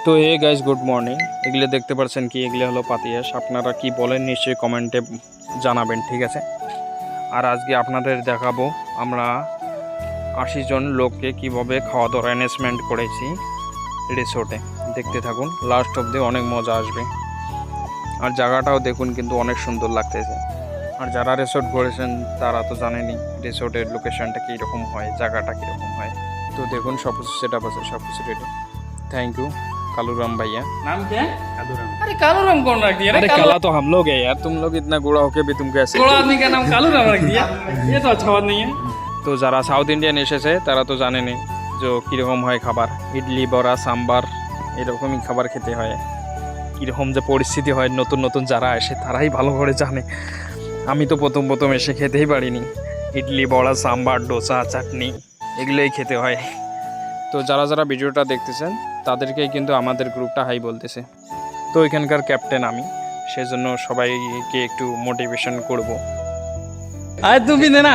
তো hey guys, good morning. এগুলো দেখতে পাচ্ছেন কি, এগুলো হলো পাতিয়াস। আপনারা কি বলেন নিশ্চয়ই কমেন্টে জানাবেন, ঠিক আছে? আর আজকে আপনাদের দেখাবো আমরা 80 জন লোককে কিভাবে খাওয়া দাওয়ার অ্যারেঞ্জমেন্ট করেছি রিসোর্টে। দেখতে থাকুন, লাস্ট অবধি অনেক মজা আসবে। আর জায়গাটাও দেখুন, কিন্তু অনেক সুন্দর লাগতেছে। আর যারা রিসোর্ট করেছেন তারা তো জানেনই রিসোর্টের লোকেশনটা কীরকম হয়, জায়গাটা কীরকম হয়। তো দেখুন, সব কিছু সেট আপ আছে, সব কিছু রেডি। थैंक यू कालूराम भैया। नाम क्या है? कालूराम। अरे कालूराम कौन रख दिया? अरे काला तो हम लोग है यार, तुम लोग इतना गोरा होके भी तुम कैसे? गोरा आदमी का नाम कालूराम रख दिया? ये तो अच्छा बात नहीं है। তো যারা সাউথ ইন্ডিয়ান এসেছে তারা তো জানেনই যে কীরকম হয় খাবার। ইডলি, বড়া, সাম্বার এরকমই খাবার খেতে হয়। কীরকম যে পরিস্থিতি হয় নতুন নতুন যারা আসে তারাই ভালো করে জানে। আমি তো প্রথম এসে খেতেই পারিনি। ইডলি, বড়া, সাম্বার, ডোসা, চাটনি এগুলোই খেতে হয়। তো যারা যারা ভিডিওটা দেখতেছেন তাদেরকেই কিন্তু আমাদের গ্রুপটা হাই বলতেছে। তো এখানকার ক্যাপ্টেন আমি, সেজন্য সবাইকে একটু মোটিভেশন করব। आज तू भी देना।